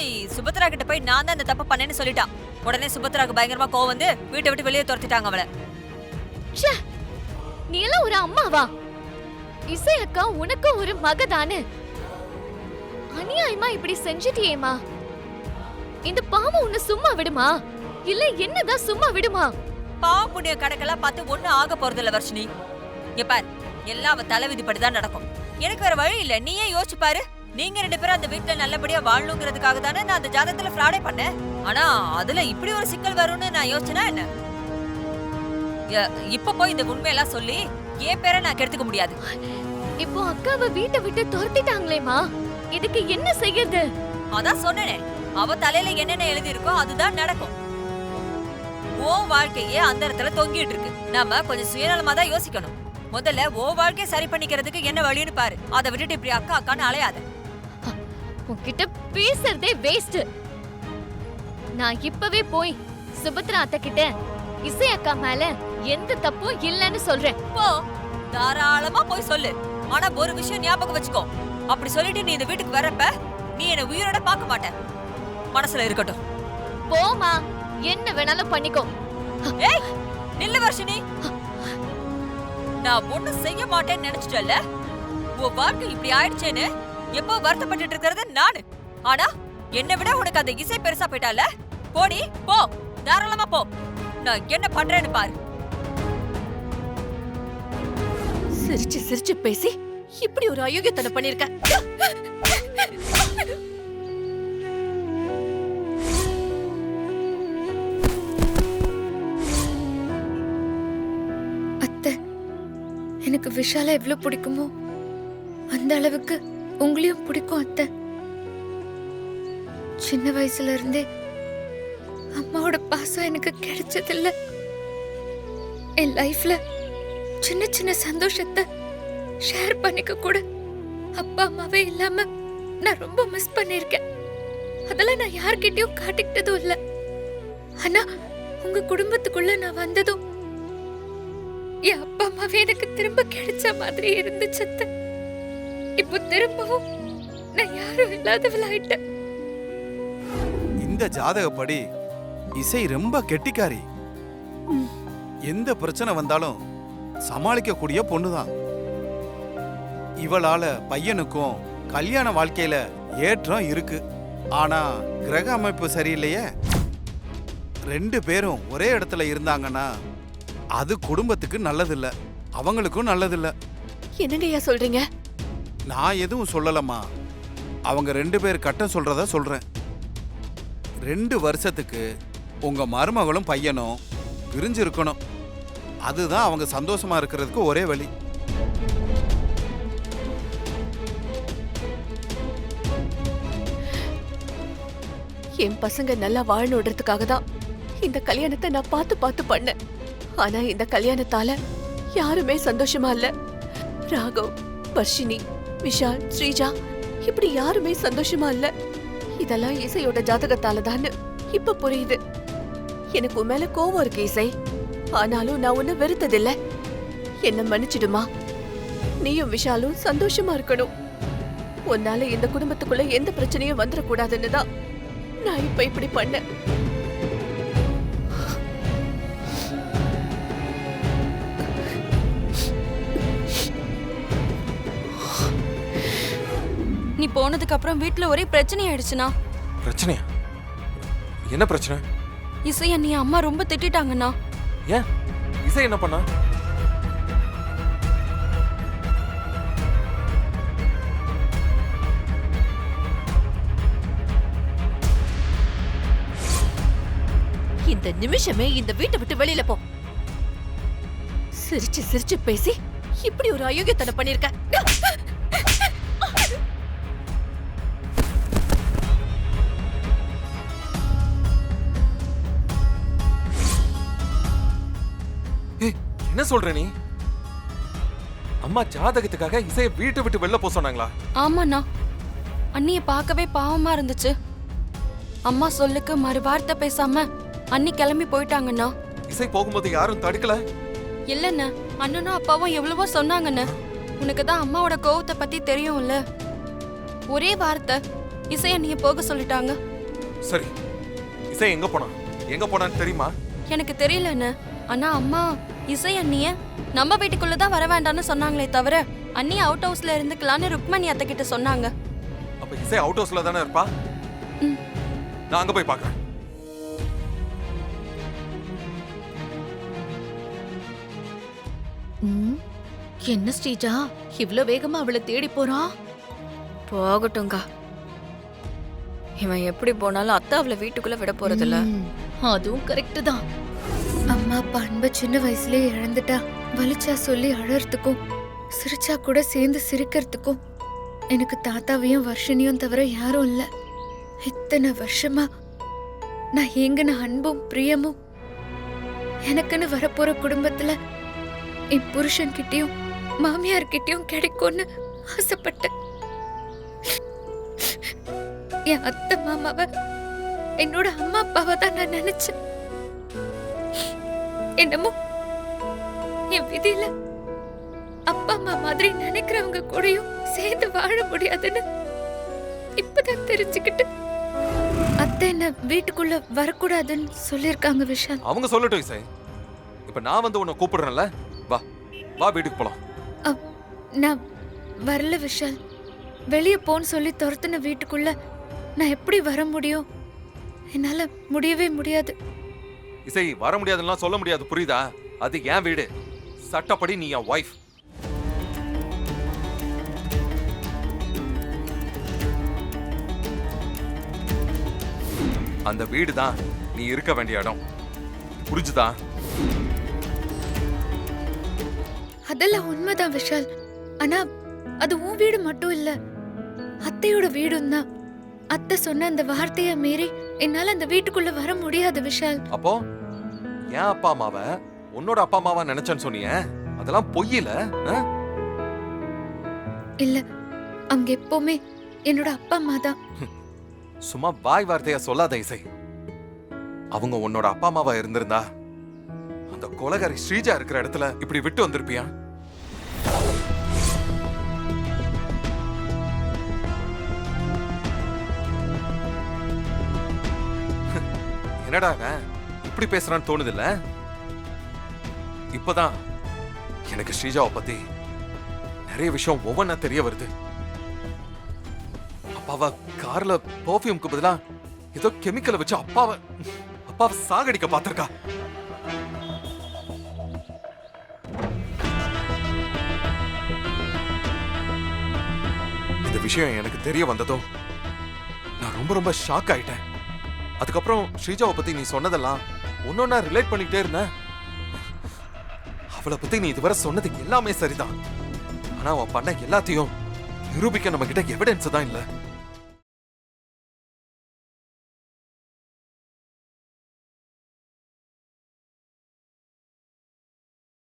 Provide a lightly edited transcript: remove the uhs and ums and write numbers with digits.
இசை சுபத்ரா கிட்ட போய் நான் தான் இந்த தப்பு பண்ணேன்னு சொல்லிட்டான். உடனே சுபத்ராக்கு பயங்கரமா கோவம் வந்து வீட்டை விட்டு வெளியே துரத்திட்டாங்க அவளை. நீ எல்லாம் ஒரு அம்மாவா? இசை அக்கா உனக்கு ஒரு மகதானு அநியாயமா இப்படி செஞ்சிட்டியேமா. இந்த பாவம் உன்னை சும்மா விடுமா? இல்ல என்னதான் சும்மா விடுமா? பாவ புண்ணிய கணக்கெல்லாம் பார்த்து ஒண்ணு ஆக போறது இல்ல வர்ஷினி. பார், எல்லாம் அவ தலைவிதிப்படிதான் நடக்கும். எனக்கு வேற வழி இல்ல. நீயே யோசிச்சு பாரு. நீங்க 2 பேரும் அந்த வீட்டுல நல்லபடியா வாழணுங்கிறதுக்காக தானே நான் அந்த ஜாதகத்துல ஃப்ராடே பண்ணேன். ஆனா அதுல இப்படி ஒரு சிக்கல் வரும்னு நான் யோசிச்சேனா என்ன? இப்ப போய் இந்த உண்மையெல்லாம் சொல்லி என் பேரை நான் கெடுத்துக்க முடியாது. இப்போ அக்காவை வீட்டை விட்டு துரத்திட்டாங்களேமா, இதுக்கு என்ன செய்யறது? அதான் சொன்னேனே, அவ தலையில என்னென்ன எழுதி இருக்கோ அதுதான் நடக்கும். ஓ வாழ்க்கையே அந்த இடத்துல தொங்கிட்டு இருக்கு. நாம கொஞ்சம் சுயநலமா தான் யோசிக்கணும். முதல்ல ஓ வாழ்க்கையை சரி பண்ணிக்கிறதுக்கு என்ன வழின்னு பாரு. அதை விட்டுட்டு இப்படி அக்கா அக்கான்னு அலையாத. உன்கிட்ட பேசுறதே வேஸ்ட். நான் இப்பவே போய் சுபத்ரா அத்தை கிட்ட இசை அக்கா மேல எந்த தப்பும் இல்லன்னு சொல்றேன். போ, தாராளமா போய் சொல்லு. ஆனா ஒரு விஷயம் ஞாபகம் வச்சுக்கோ, அப்படி சொல்லிட்டு நீ இந்த வீட்டுக்கு வரப்ப நீ என்ன உயிரோட பார்க்க மாட்ட. மனசுல இருக்கட்டும். போமா, என்ன வேணாலும் பண்ணிக்கோ. ஏய் நில்லு வர்ஷினி. நான் ஒண்ணும் செய்ய மாட்டேன்னு நினைச்சிட்டல. உன் வாழ்க்கை இப்படி ஆயிடுச்சேன்னு எப்போ வருத்தப்பட்டு இருக்கிறது நானு. ஆனா என்னை விட உனக்கு அந்த இசை பெருசா போயிட்டால. போடி போ, தாராளமா போ. நான் என்ன பண்றேன்னு பாரு. சிரிச்சு சிரிச்சு பேசி இப்படி ஒரு அயோக்கியத்தனம் பண்ணிருக்க. அத்தை, எனக்கு விஷாலா எவ்வளவு பிடிக்குமோ அந்த அளவுக்கு உங்களையும் பிடிக்கும் அத்தை. சின்ன வயசுல இருந்தே அம்மாவோட பாசம் எனக்கு கிடைச்சதில்ல. என் லைஃப்ல சின்ன சின்ன சந்தோஷத்தை ஷேர் பண்ணிக்க கூட அப்பா அம்மாவே இல்லாம நான் ரொம்ப மிஸ் பண்ணிருக்கேன். அதெல்லாம் நான் யார்கிட்டயும் காட்டிக்கிட்டதும் இல்ல. ஆனா உங்க குடும்பத்துக்குள்ள நான் வந்ததும் என் அப்பா அம்மாவே எனக்கு திரும்ப கிடைச்ச மாதிரி இருந்துச்சு. இப்போ திரும்பவும் நான் யாரும் இல்லாதவளாயிட்டேன். இந்த ஜாதகப்படி இசை ரொம்ப கெட்டிக்காரி. எந்த பிரச்சனை வந்தாலும் சமாளிக்கக்கூடிய பொண்ணுதான். இவளால பையனுக்கும் கல்யாண வாழ்க்கையில ஏற்றம் இருக்கு. ஆனா கிரக அமைப்பு சரியில்லையே. 2 பேரும் ஒரே இடத்துல இருந்தாங்கன்னா அது குடும்பத்துக்கு நல்லதில்ல, அவங்களுக்கும் நல்லதில்ல. என்னங்கய்யா சொல்றீங்க? நான் எதுவும் சொல்லலம்மா. அவங்க 2 பேர் கட்டம் சொல்றத சொல்றேன். 2 வருஷத்துக்கு உங்க மருமகளும் பையனும் பிரிஞ்சிருக்கணும். அதுதான் அவங்க சந்தோஷமா இருக்கிறதுக்கு ஒரே வழி. என் பசங்க நல்லா வாழணுன்றதுக்காக தான் இந்த கல்யாணத்தை நான் பார்த்து பார்த்து பண்ணேன். ஆனா இந்த கல்யாணத்தால யாருமே சந்தோஷமா இல்ல. ராகவ், வர்ஷினி, விஷால், ஸ்ரீஜா இப்படி யாருமே சந்தோஷமா இல்ல. இதெல்லாம் இசையோட ஜாதகத்தால தான் இப்ப புரியுது. எனக்கு உன் மேல கோவம் இருக்கு இசை. ஆனாலும் நான் உன்னை வெறுத்ததில்ல. என்ன மன்னிச்சிடுமா. நீயும் விஷாலும் சந்தோஷமா இருக்கணும். உன்னால இந்த குடும்பத்துக்குள்ள எந்த பிரச்சனையும் வந்துடக்கூடாதுன்னு தான் நான் இப்ப இப்படி பண்ணேன். நீ போனதுக்கு அப்புறம் வீட்ல ஒரே பிரச்சனை ஆயிடுச்சுனா. பிரச்சனையா? என்ன பிரச்சனை? இசை அண்ணி அம்மா ரொம்ப திட்டிட்டாங்கண்ணா. ஏன்? இசை என்ன பண்ணா? இந்த நிமிஷமே இந்த வீட்டை விட்டு வெளியில போ. சிரிச்சு சிரிச்சு பேசி இப்படி ஒரு அயோக்கியத்தனம் பண்ணிருக்க. என்ன சொல்ற நீ? அம்மா ஜாதகத்துக்காக இசையை வீட்டை விட்டு வெளில போக சொன்னாங்களா? ஆமாண்ணா, அண்ணிய பார்க்கவே பாவமா இருந்துச்சு. அம்மா சொல்லுக்கு மறு வார்த்தை பேசாம அண்ணி கிளம்பி போயிட்டாங்கண்ணா. இசை போகும்போது யாரும் தடுக்கல? இல்லண்ணா, அண்ணனும் அப்பாவும் எவ்வளவோ சொன்னாங்கண்ணா. உனக்கு தான் அம்மாவோட கோவத்தை பத்தி தெரியும்ல. ஒரே வார்த்தை இசை அண்ணிய போக சொல்லிட்டாங்க. சரி, இசை எங்க போனான்னு தெரியுமா? எனக்கு தெரியல அண்ணா. ஆனா அம்மா இசை அண்ணிய நம்ம வீட்டுக்குள்ள தான் வர வேண்டாம்னு சொன்னாங்களே தவிர அண்ணி அவுட் ஹவுஸ்ல இருந்துக்கலான்னு ருக்மணி அத்தை கிட்ட சொன்னாங்க. அப்ப இசை அவுட் ஹவுஸ்ல தானே இருப்பா. நான் அங்க போய் பார்க்கறேன். என்ன ஸ்ரீஜா இவ்ளோ வேகமா அவளை தேடி போறான்? போகட்டும்க்கா. இவன் எப்படி போனாலும் அத்தை அவளை வீட்டுக்குள்ள விட போறதில்ல. அதுவும் கரெக்ட் தான். அம்மா அப்பா அன்பை சின்ன வயசுலயே இழந்துட்டா வலிச்சா சொல்லி அழறதுக்கும் சிரிச்சா கூட சேர்ந்து சிரிக்கிறதுக்கும் எனக்கு தாத்தாவையும் வர்ஷினியும் தவிர யாரும் இல்ல. இத்தனை வருஷமா நான் ஏங்கின அன்பும் பிரியமும் எனக்குன்னு வரப்போற குடும்பத்துல என் புருஷன் கிட்டயும் மாமியார் கிட்டயும் கிடைக்கும்னு ஆசைப்பட்டேன். என் அத்தை மாமாவை என்னோட அம்மா அப்பாவை தான் நான் நினைச்சேன். என்னமோ என் விதியில அப்பா அம்மா மாதிரி நினைக்கிறவங்க கூடயும் சேர்ந்து வாழ முடியாதுன்னு இப்பதான் தெரிஞ்சுக்கிட்டு அத்தை என்ன வீட்டுக்குள்ள வரக்கூடாதுன்னு சொல்லிருக்காங்க விஷால். அவங்க சொல்லட்டும் இசை. இப்ப நான் வந்து உன்னை கூப்பிடுறேன்ல, வா வா வீட்டுக்கு போலாம். நான் வரல விஷால். வெளியே போன்னு சொல்லி துரத்துன வீட்டுக்குள்ள நான் எப்படி வர முடியும்? என்னால முடியவே முடியாது. இசை வர முடியாதுன்னா சொல்ல முடியாது, புரியுதா? அது என் வீடு, சட்டப்படி நீ என் வைஃப். அந்த வீடு தான் நீ இருக்க வேண்டிய இடம், புரிஞ்சுதா? அதெல்லாம் உண்மைதான் விஷால். ஆனா அது உன் வீடு மட்டும் இல்ல, அத்தையோட வீடும் தான். அத்தை சொன்ன அந்த வார்த்தைய மீறி என்னால அந்த வீட்டுக்குள்ள வர முடியாது விஷால். அப்போ என் அப்பா அம்மாவை உன்னோட அப்பா அம்மாவா நினைச்சேன்னு சொன்னீங்க, அதெல்லாம் பொய்யில? இல்ல, அவங்க எப்பவுமே என்னோட அப்பா அம்மா தான். சும்மா வாய் வார்த்தையா சொல்லாத இசை. அவங்க உன்னோட அப்பா அம்மாவா இருந்திருந்தா அந்த கொலகாரி ஸ்ரீஜா இருக்கிற இடத்துல இப்படி விட்டு வந்திருப்பியா? என்னடா இப்படி பேசுறான்னு தோணுது இல்ல? இப்பதான் எனக்கு ஸ்ரீஜாவை பத்தி நிறைய விஷயம் ஒவ்வொன்னா தெரிய வருது. அப்பாவ கார்ல பெர்ஃபியூம்க்கு பதிலா ஏதோ கெமிக்கலை வச்சு அப்பாவை சாகடிக்க பார்த்திருக்கா. இந்த விஷயம் எனக்கு தெரிய வந்ததும் நான் ரொம்ப ரொம்ப ஷாக் ஆயிட்டேன். அதுக்கப்புறம் ஸ்ரீஜாவை பத்தி நீ சொன்னதெல்லாம் ஒன்னொன்னா ரிலேட் பண்ணிட்டே இருந்தேன். அவளை பத்தி நீ இதுவரை சொன்னது எல்லாமே சரிதான். ஆனா அவன் பண்ண எல்லாத்தையும் நிரூபிக்க நம்ம கிட்ட எவிடன்ஸ் தான் இல்ல.